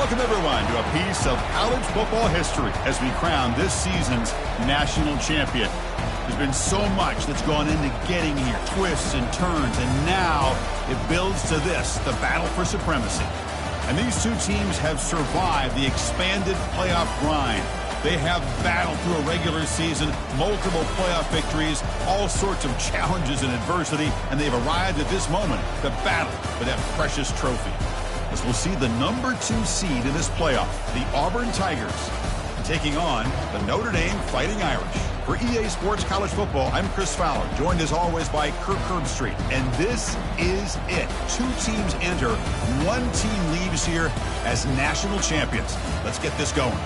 Welcome, everyone, to a piece of college football history as we crown this season's national champion. There's been so much that's gone into getting here, twists and turns, and now it builds to this, the battle for supremacy. And these two teams have survived the expanded playoff grind. They have battled through a regular season, multiple playoff victories, all sorts of challenges and adversity, and they've arrived at this moment, the battle for that precious trophy. As we'll see the number 2 seed in this playoff, the Auburn Tigers, taking on the Notre Dame Fighting Irish. For EA Sports College Football, I'm Chris Fowler, joined as always by Kirk Herbstreit. And this is it. 2 teams enter, 1 team leaves here as national champions. Let's get this going.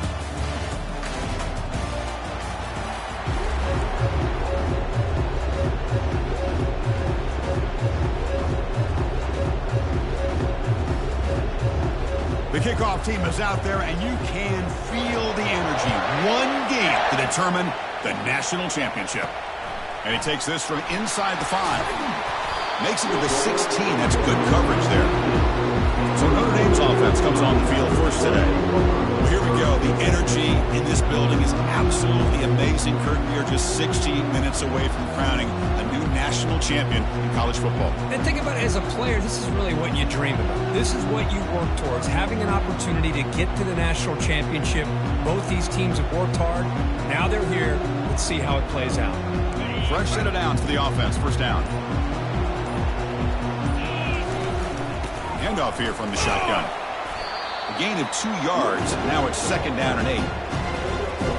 The kickoff team is out there, and you can feel the energy. 1 game to determine the national championship. And he takes this from inside the 5. Makes it to the 16. That's good coverage there. So Notre Dame's offense comes on the field first today. Well, here we go. The energy in this building is absolutely amazing. Kirk, we are just 16 minutes away from crowning a new national champion in college football. And think about it, as a player, this is really what you dream about. This is what you work towards, having an opportunity to get to the national championship. Both these teams have worked hard. Now they're here. Let's see how it plays out. Fresh set of downs for the offense. First down. Handoff here from the shotgun. A gain of 2 yards. Now it's 2nd down and 8.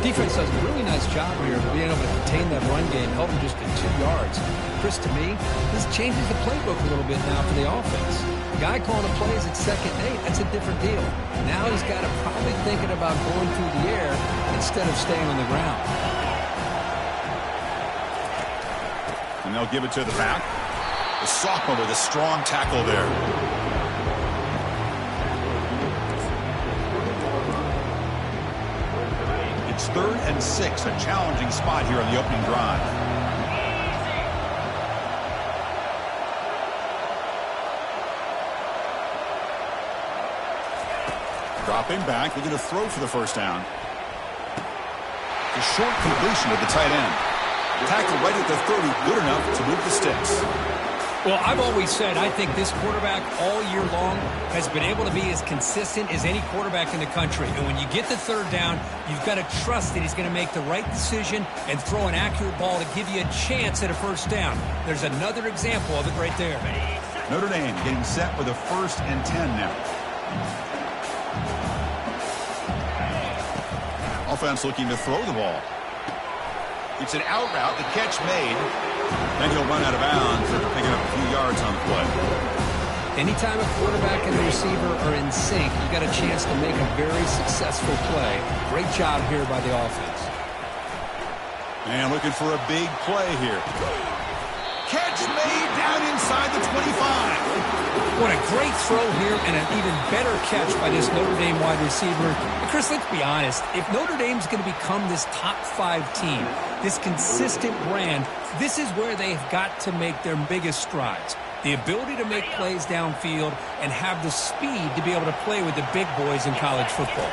Defense does a really nice job here of being able to contain that run game, held him just at 2 yards. Chris, to me, this changes the playbook a little bit now for the offense. The guy calling the plays at 2nd and 8, that's a different deal. Now he's got to probably thinking about going through the air instead of staying on the ground. And they'll give it to the back. The sophomore with a strong tackle there. It's 3rd and 6, a challenging spot here on the opening drive. Dropping back, looking to throw for the first down. A short completion of the tight end. Tackle right at the 30, good enough to move the sticks. Well, I've always said I think this quarterback all year long has been able to be as consistent as any quarterback in the country. And when you get the 3rd down, you've got to trust that he's going to make the right decision and throw an accurate ball to give you a chance at a first down. There's another example of it right there. Notre Dame getting set with a 1st and 10 now. Offense looking to throw the ball. It's an out route, the catch made. Then he'll run out of bounds after picking up a few yards on the play. Anytime a quarterback and the receiver are in sync, you got a chance to make a very successful play. Great job here by the offense. And looking for a big play here. Catch made down inside the 25. What a great throw here and an even better catch by this Notre Dame wide receiver. And Chris, let's be honest. If Notre Dame's going to become this top 5 team, this consistent brand, this is where they've got to make their biggest strides. The ability to make plays downfield and have the speed to be able to play with the big boys in college football.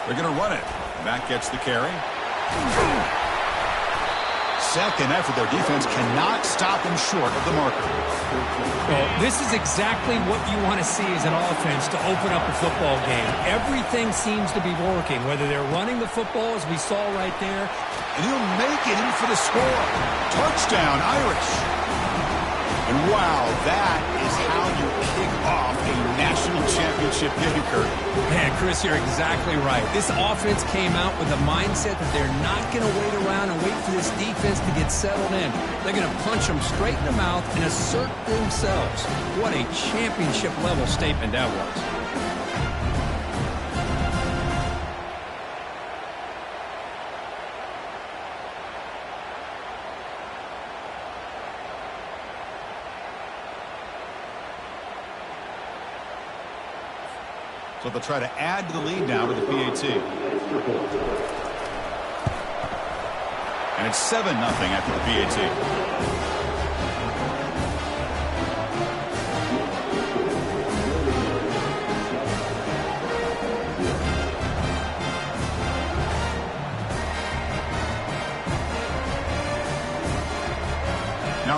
They're going to run it. Back gets the carry. Second effort, their defense cannot stop them short of the marker. Well, this is exactly what you want to see as an offense to open up a football game. Everything seems to be working, whether they're running the football, as we saw right there. And he'll make it in for the score. Touchdown, Irish. And wow, that is how you kick off a national championship game, Kirk. Man, Chris, you're exactly right. This offense came out with a mindset that they're not going to wait around and wait for this defense to get settled in. They're going to punch them straight in the mouth and assert themselves. What a championship-level statement that was. So they'll try to add to the lead now with the PAT. And it's 7-0 after the PAT.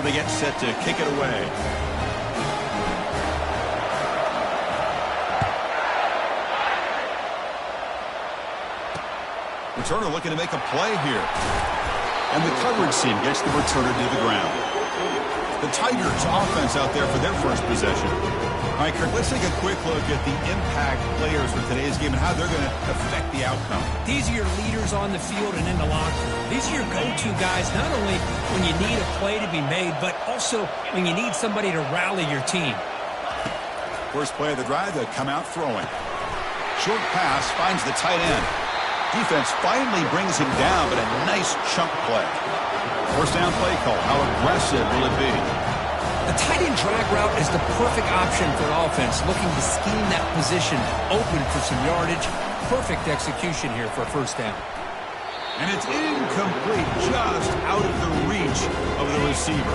Now they get set to kick it away. Returner looking to make a play here. And the coverage team gets the returner to the ground. The Tigers offense out there for their first possession. All right, Kirk, let's take a quick look at the impact players for today's game and how they're going to affect the outcome. These are your leaders on the field and in the locker room. These are your go-to guys, not only when you need a play to be made, but also when you need somebody to rally your team. First play of the drive, they come out throwing. Short pass finds the tight end. Defense finally brings him down, but a nice chunk play. First down play call. How aggressive will it be? The tight end drag route is the perfect option for an offense looking to scheme that position open for some yardage. Perfect execution here for a first down. And it's incomplete, just out of the reach of the receiver.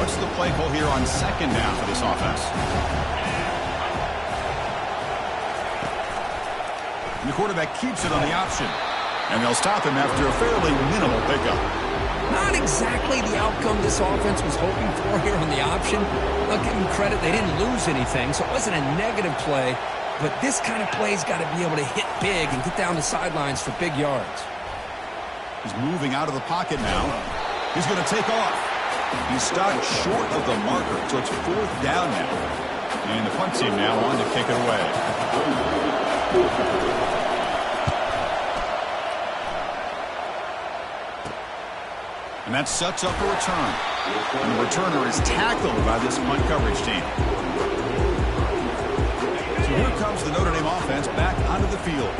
What's the play call here on second down for this offense? And the quarterback keeps it on the option. And they'll stop him after a fairly minimal pickup. Not exactly the outcome this offense was hoping for here on the option. I'll give them credit. They didn't lose anything, so it wasn't a negative play. But this kind of play's got to be able to hit big and get down the sidelines for big yards. He's moving out of the pocket now. He's going to take off. He's stopped short of the marker, so it's fourth down now. And the punt team now on to kick it away. And that sets up a return. And the returner is tackled by this punt coverage team. So here comes the Notre Dame offense back onto the field.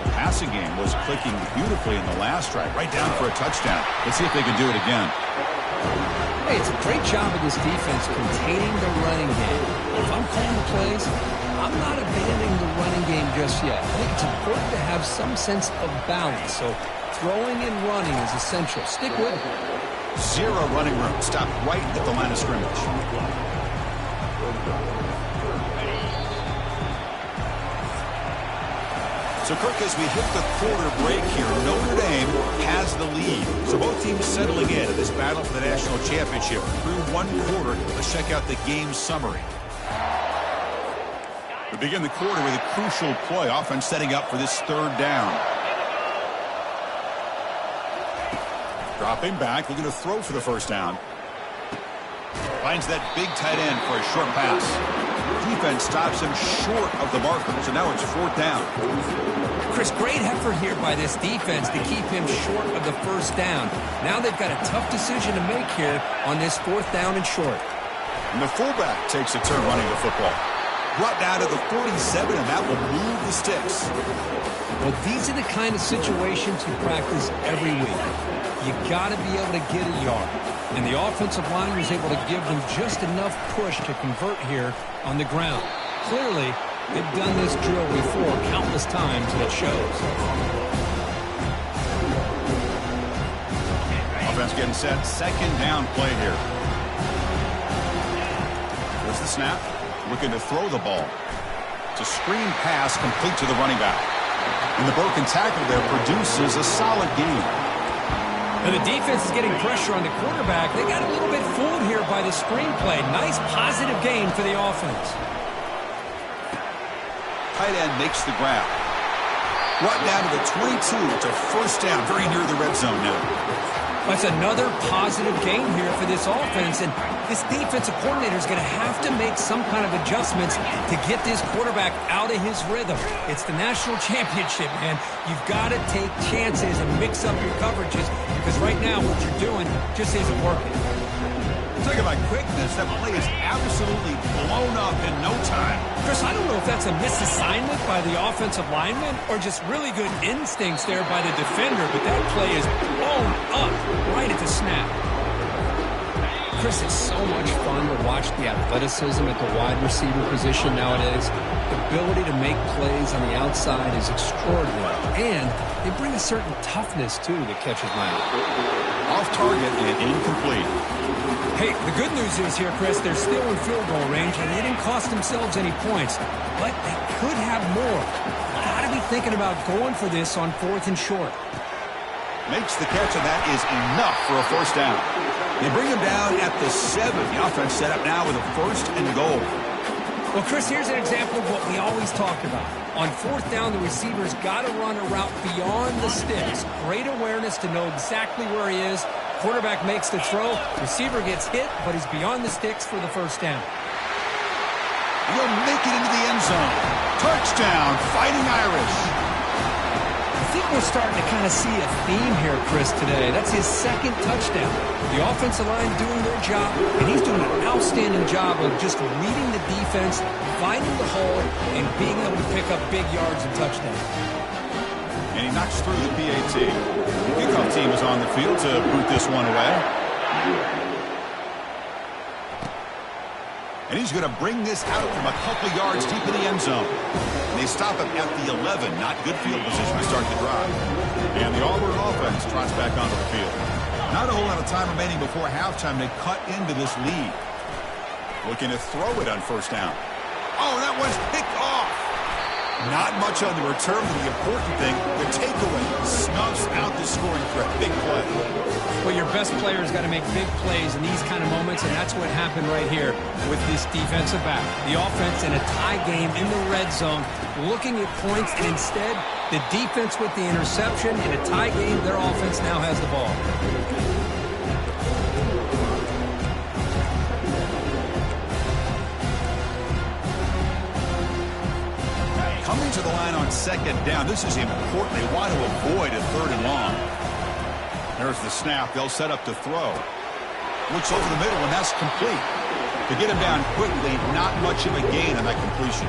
The passing game was clicking beautifully in the last drive, right down for a touchdown. Let's see if they can do it again. Hey, it's a great job of this defense containing the running game. If I'm calling the plays, I'm not abandoning the running game just yet. I think it's important to have some sense of balance. So throwing and running is essential. Stick with it. Zero running room. Stopped right at the line of scrimmage. So, Kirk, as we hit the quarter break here, Notre Dame has the lead. So both teams settling in this battle for the national championship. Through one quarter, let's check out the game summary. We begin the quarter with a crucial play. Offense setting up for this third down. Dropping back, looking to throw for the first down. Finds that big tight end for a short pass. Defense stops him short of the marker, so now it's fourth down. Chris, great effort here by this defense to keep him short of the first down. Now they've got a tough decision to make here on this fourth down and short. And the fullback takes a turn running the football. Brought down to the 47, and that will move the sticks. Well, these are the kind of situations you practice every week. You got to be able to get a yard. And the offensive line was able to give them just enough push to convert here on the ground. Clearly, they've done this drill before countless times, and it shows. Offense getting set. Second down play here. There's the snap. Looking to throw the ball. It's a screen pass complete to the running back. And the broken tackle there produces a solid gain. And the defense is getting pressure on the quarterback. They got a little bit fooled here by the screenplay. Nice positive gain for the offense. Tight end makes the grab. Brought down to the 22. It's a first down, very near the red zone now. That's another positive gain here for this offense. And this defensive coordinator is going to have to make some kind of adjustments to get this quarterback out of his rhythm. It's the national championship, man. You've got to take chances and mix up your coverages because right now what you're doing just isn't working. Talk about quickness. That play is absolutely blown up in no time. Chris, I don't know if that's a misassignment by the offensive lineman or just really good instincts there by the defender, but that play is blown up right at the snap. Chris, it's so much fun to watch the athleticism at the wide receiver position nowadays. The ability to make plays on the outside is extraordinary, and they bring a certain toughness, too, that catches my eye. Off target and incomplete. Hey, the good news is here, Chris, they're still in field goal range, and they didn't cost themselves any points, but they could have more. Got to be thinking about going for this on fourth and short. Makes the catch, and that is enough for a first down. They bring him down at the 7. The offense set up now with a 1st and goal. Well, Chris, here's an example of what we always talked about. On 4th down, the receiver's got to run a route beyond the sticks. Great awareness to know exactly where he is. Quarterback makes the throw. Receiver gets hit, but he's beyond the sticks for the 1st down. He'll make it into the end zone. Touchdown, Fighting Irish. I think we're starting to kind of see a theme here, Chris, today. That's his 2nd touchdown. The offensive line doing their job, and he's doing an outstanding job of just reading the defense, finding the hole, and being able to pick up big yards and touchdowns. And he knocks through the PAT. The kickoff team is on the field to boot this one away. And he's going to bring this out from a couple yards deep in the end zone. And they stop him at the 11. Not good field position to start the drive. And the Auburn offense trots back onto the field. Not a whole lot of time remaining before halftime. They cut into this lead. Looking to throw it on 1st down. Oh, that one's picked off. Not much on the return, but the important thing, the takeaway, snuffs out the scoring threat. Big play. Well, your best player's got to make big plays in these kind of moments, and that's what happened right here with this defensive back. The offense in a tie game in the red zone, looking at points, and instead, the defense with the interception. In a tie game, their offense now has the ball. Coming to the line on 2nd down. This is important. They want to avoid a 3rd and long. There's the snap. They'll set up to throw. Looks over the middle, and that's complete. To get him down quickly, not much of a gain on that completion.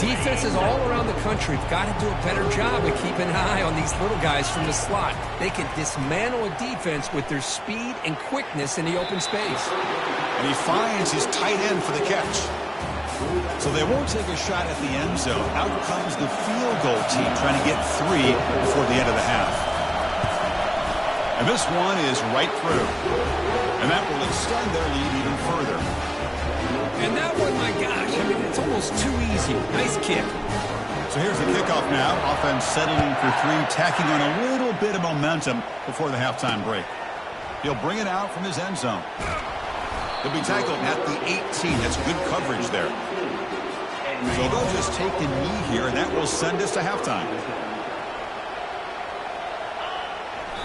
Defenses all around the country have got to do a better job of keeping an eye on these little guys from the slot. They can dismantle a defense with their speed and quickness in the open space. And he finds his tight end for the catch. So they won't take a shot at the end zone. Out comes the field goal team trying to get 3 before the end of the half. And this one is right through. And that will extend their lead even further. And that one, my gosh, I mean, it's almost too easy. Nice kick. So here's the kickoff now. Offense settling for 3, tacking on a little bit of momentum before the halftime break. He'll bring it out from his end zone. He'll be tackled at the 18. That's good coverage there. So they'll just take the knee here, and that will send us to halftime.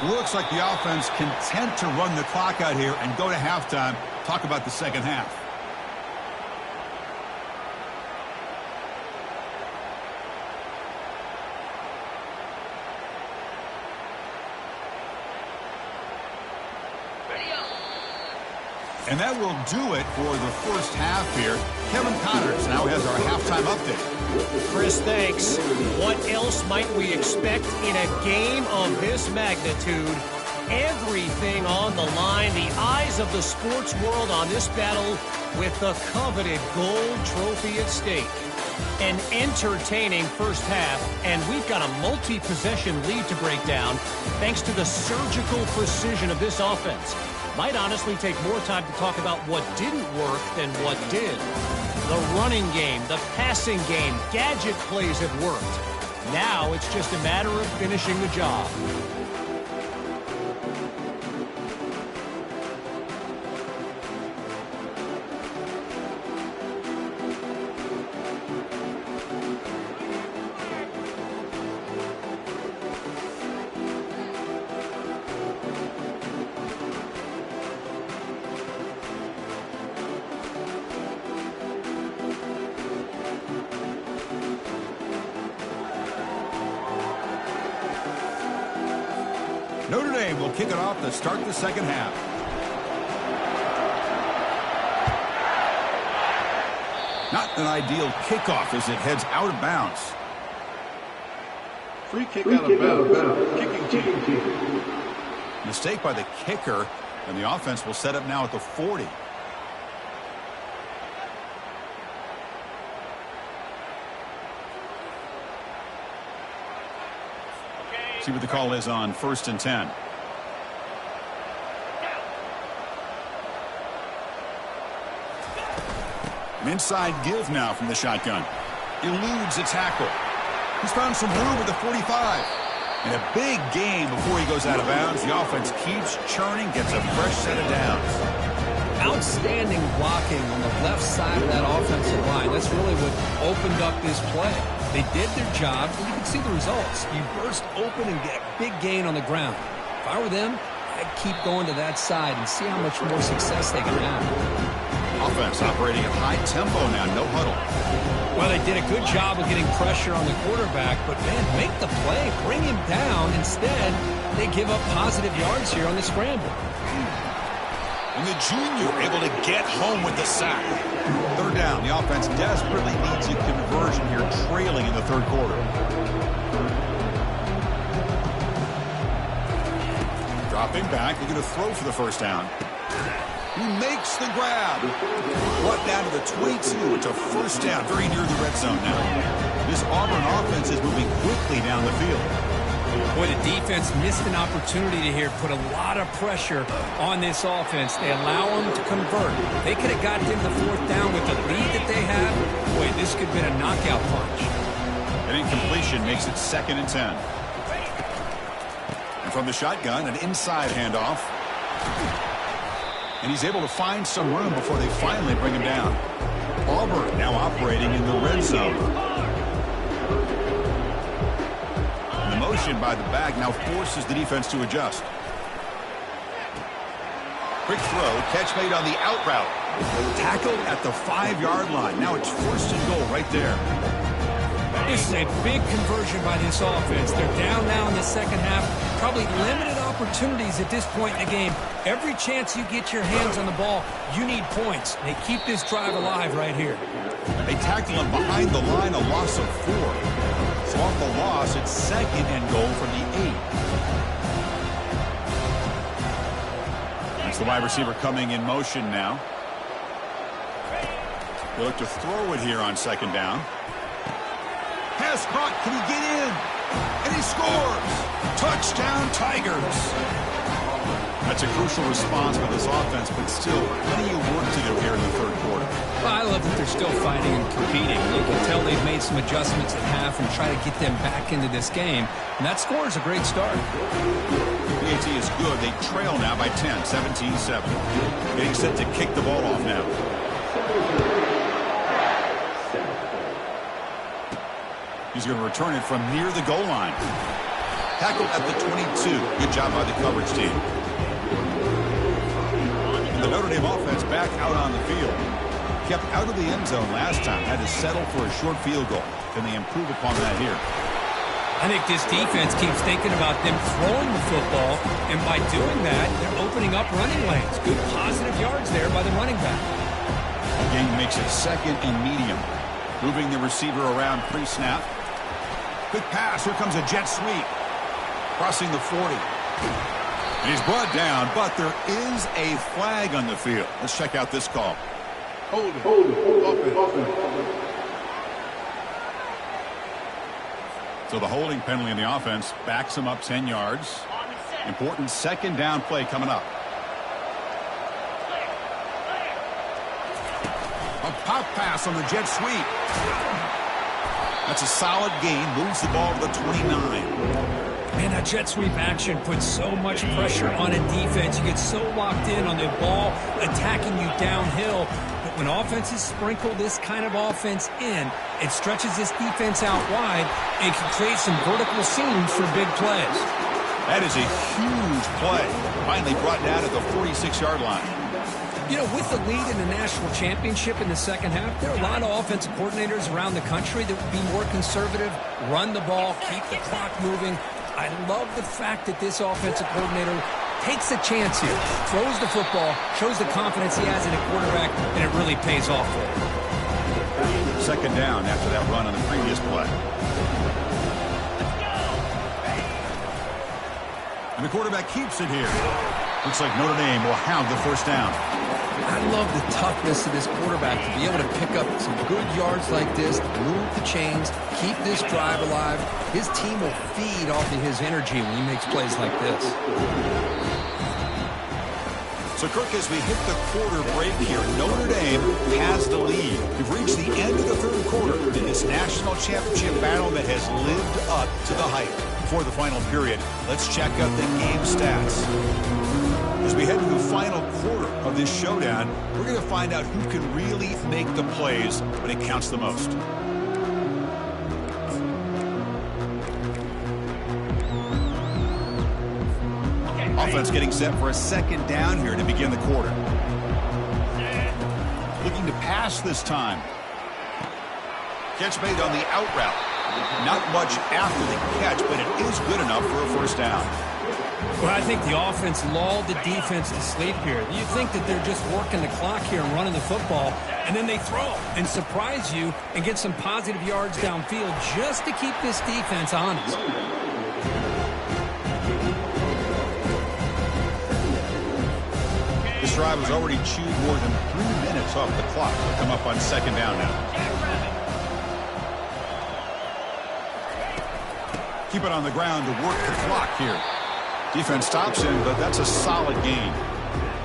Looks like the offense content to run the clock out here and go to halftime. Talk about the second half. And that will do it for the first half here. Kevin Connors now has our halftime update. Chris, thanks. What else might we expect in a game of this magnitude? Everything on the line. The eyes of the sports world on this battle with the coveted gold trophy at stake. An entertaining first half, and we've got a multi-possession lead to break down thanks to the surgical precision of this offense. Might honestly take more time to talk about what didn't work than what did. The running game, the passing game, gadget plays have worked. Now it's just a matter of finishing the job. Notre Dame will kick it off to start the second half. Not an ideal kickoff as it heads out of bounds. Free kick out of bounds. Kicking team. Mistake by the kicker, and the offense will set up now at the 40. See what the call is on 1st and 10. An inside give now from the shotgun. Eludes a tackle. He's found some room at the 45. And a big game before he goes out of bounds. The offense keeps churning, gets a fresh set of downs. Outstanding blocking on the left side of that offensive line. That's really what opened up this play. They did their job, and you can see the results. You burst open and get a big gain on the ground. If I were them, I'd keep going to that side and see how much more success they can have. Offense operating at high tempo now, no huddle. Well, they did a good job of getting pressure on the quarterback, but, man, make the play, bring him down. Instead, they give up positive yards here on the scramble. And the junior able to get home with the sack. Third down, the offense desperately needs a conversion here, trailing in the third quarter. Dropping back, they're going to throw for the first down. He makes the grab. Brought down to the 22. It's a first down, very near the red zone now. This Auburn offense is moving quickly down the field. Boy, the defense missed an opportunity to here put a lot of pressure on this offense. They allow them to convert. They could have gotten into the fourth down with the lead that they have. Boy, this could have been a knockout punch. An incompletion makes it 2nd and 10. And from the shotgun, an inside handoff. And he's able to find some room before they finally bring him down. Auburn now operating in the red zone. And the motion by the back now forces the defense to adjust. Quick throw, catch made on the out route. Tackled at the 5-yard line. Now it's 1st and goal right there. This is a big conversion by this offense. They're down now in the second half. Probably limited opportunities at this point in the game. Every chance you get your hands on the ball, you need points. They keep this drive alive right here. They tackle him behind the line, a loss of 4. So off the loss, it's 2nd and goal from the 8. That's the wide receiver coming in motion now. They look to throw it here on 2nd down. Pass caught. Can he get in? And he scores. Touchdown, Tigers. That's a crucial response for this offense, but still plenty of work to do here in the third quarter. Well, I love that they're still fighting and competing. You can tell they've made some adjustments at half and try to get them back into this game. And that score is a great start. PAT is good. They trail now by 10, 17-7. Getting set to kick the ball off now. He's going to return it from near the goal line. Tackled at the 22. Good job by the coverage team. And the Notre Dame offense back out on the field. Kept out of the end zone last time. Had to settle for a short field goal. Can they improve upon that here? I think this defense keeps thinking about them throwing the football, and by doing that, they're opening up running lanes. Good positive yards there by the running back. The game makes it 2nd and medium. Moving the receiver around pre-snap. Quick pass. Here comes a jet sweep. Crossing the 40. And he's brought down, but there is a flag on the field. Let's check out this call. Hold it. So the holding penalty in the offense backs him up 10 yards. Important 2nd down play coming up. A pop pass on the jet sweep. That's a solid gain. Moves the ball to the 29. Man, that jet sweep action puts so much pressure on a defense. You get so locked in on the ball attacking you downhill. But when offenses sprinkle this kind of offense in, it stretches this defense out wide and can create some vertical seams for big plays. That is a huge play. Finally brought down at the 46-yard line. You know, with the lead in the national championship in the second half, there are a lot of offensive coordinators around the country that would be more conservative, run the ball, keep the clock moving. I love the fact that this offensive coordinator takes a chance here, throws the football, shows the confidence he has in a quarterback, and it really pays off for him. 2nd down after that run on the previous play. And the quarterback keeps it here. Looks like Notre Dame will have the first down. I love the toughness of this quarterback to be able to pick up some good yards like this, move the chains, keep this drive alive. His team will feed off of his energy when he makes plays like this. So, Kirk, as we hit the quarter break here, Notre Dame has the lead. We've reached the end of the third quarter in this national championship battle that has lived up to the hype. before the final period, let's check out the game stats. As we head to the final quarter of this showdown, we're going to find out who can really make the plays when it counts the most. Offense getting set for a second down here to begin the quarter. Looking to pass this time. Catch made on the out route. Not much after the catch, but it is good enough for a first down. Well, I think the offense lulled the defense to sleep here. You think that they're just working the clock here and running the football, and then they throw and surprise you and get some positive yards downfield just to keep this defense honest. This drive has already chewed more than 3 minutes off the clock. They'll come up on second down now. Keep it on the ground to work the clock here. Defense stops him, but that's a solid gain.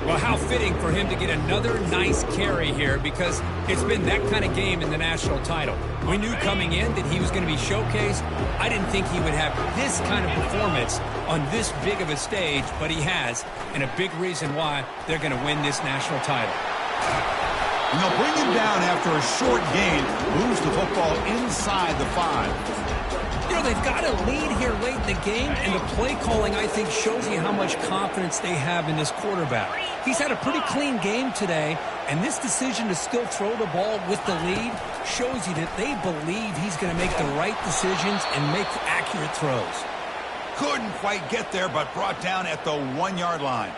Well, how fitting for him to get another nice carry here, because it's been that kind of game in the national title. We knew coming in that he was going to be showcased. I didn't think he would have this kind of performance on this big of a stage, but he has, and a big reason why they're going to win this national title. And they'll bring him down after a short gain, moves the football inside the 5. You know, they've got a lead here late in the game, and the play calling, I think, shows you how much confidence they have in this quarterback. He's had a pretty clean game today, and this decision to still throw the ball with the lead shows you that they believe he's going to make the right decisions and make accurate throws. Couldn't quite get there, but brought down at the 1-yard line.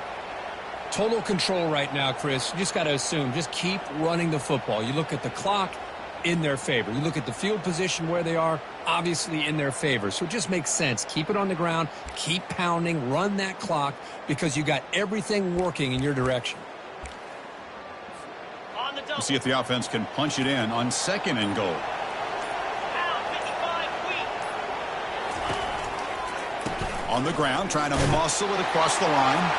Total control right now, Chris. You just got to assume, just keep running the football. You look at the clock, in their favor. You look at the field position where they are, obviously in their favor. So it just makes sense. Keep it on the ground, keep pounding, run that clock, because you got everything working in your direction. We'll see if the offense can punch it in on second and goal. On the ground, trying to muscle it across the line.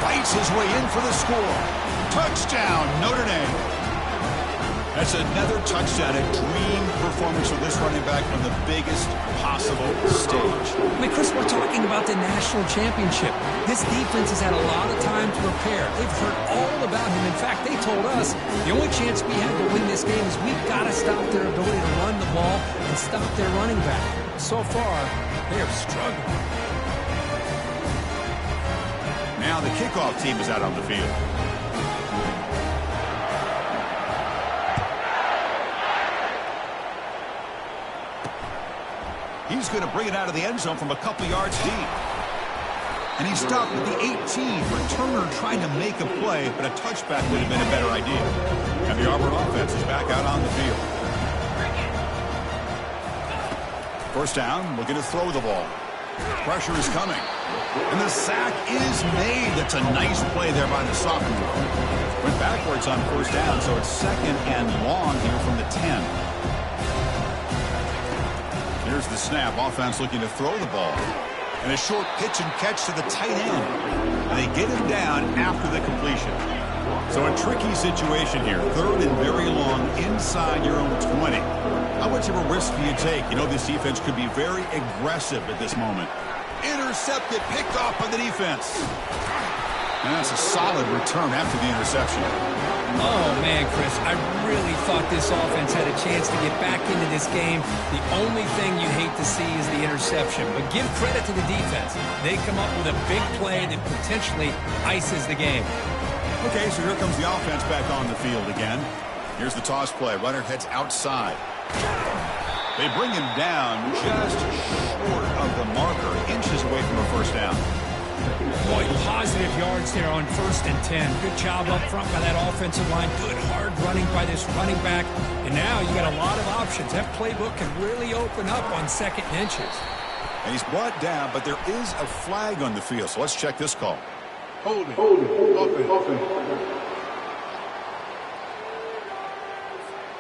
Fights his way in for the score. Touchdown, Notre Dame. That's another touchdown, a dream performance for this running back on the biggest possible stage. I mean, Chris, we're talking about the national championship. This defense has had a lot of time to prepare. They've heard all about him. In fact, they told us the only chance we have to win this game is we've got to stop their ability to run the ball and stop their running back. So far, they are struggling. Now the kickoff team is out on the field. He's going to bring it out of the end zone from a couple yards deep. And he stopped at the 18. Returner trying to make a play, but a touchback would have been a better idea. And the Auburn offense is back out on the field. First down, looking to throw the ball. Pressure is coming. And the sack is made. That's a nice play there by the sophomore. Went backwards on first down, so it's second and long here from the 10. Here's the snap. Offense looking to throw the ball. And a short pitch and catch to the tight end. And they get him down after the completion. So a tricky situation here. Third and very long inside your own 20. How much of a risk do you take? You know this defense could be very aggressive at this moment. Intercepted, picked off by the defense. And that's a solid return after the interception. Oh, man, Chris, I really thought this offense had a chance to get back into this game. The only thing you hate to see is the interception. But give credit to the defense. They come up with a big play that potentially ices the game. Okay, so here comes the offense back on the field again. Here's the toss play. Runner heads outside. They bring him down just short of the marker, inches away from a first down. Boy, positive yards there on 1st and 10. Good job up front by that offensive line. Good hard running by this running back. And now you got a lot of options. That playbook can really open up on 2nd and inches. And he's brought down, but there is a flag on the field. So let's check this call. Holding. Offense.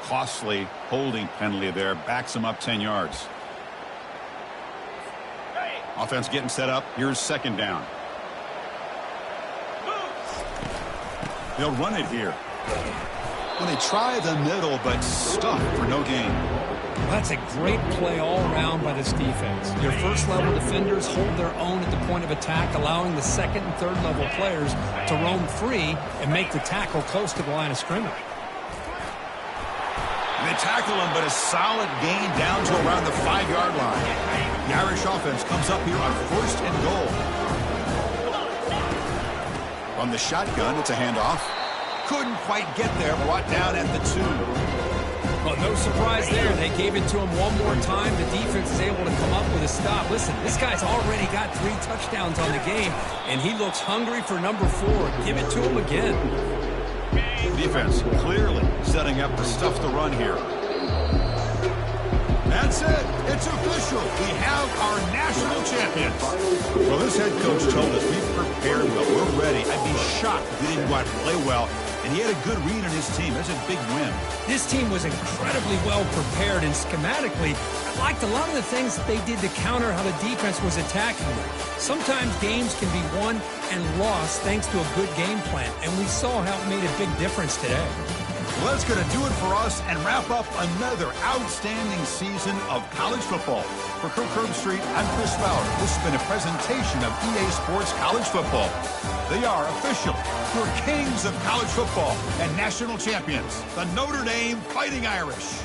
Costly holding penalty there. Backs him up 10 yards. Offense getting set up. Here's second down. They'll run it here. Well, they try the middle, but stuck for no gain. That's a great play all around by this defense. Your first-level defenders hold their own at the point of attack, allowing the second and third-level players to roam free and make the tackle close to the line of scrimmage. They tackle him, but a solid gain down to around the 5-yard line. The Irish offense comes up here on 1st and goal. From the shotgun, it's a handoff. Couldn't quite get there, brought down at the 2. Well, no surprise there. They gave it to him one more time. The defense is able to come up with a stop. Listen, this guy's already got 3 touchdowns on the game, and he looks hungry for number 4. Give it to him again. Defense clearly setting up to stuff the run here. That's it. It's official. We have our national champions. Well, this head coach told us we've prepared well. We're ready. I'd be shocked if we didn't go out and play well. And he had a good read on his team. That's a big win. This team was incredibly well prepared, and schematically, I liked a lot of the things that they did to counter how the defense was attacking them. Sometimes games can be won and lost thanks to a good game plan, and we saw how it made a big difference today. Well, that's going to do it for us and wrap up another outstanding season of college football. For Curb Street, I'm Chris Fowler. This has been a presentation of EA Sports College Football. They are official. We're kings of college football and national champions, the Notre Dame Fighting Irish.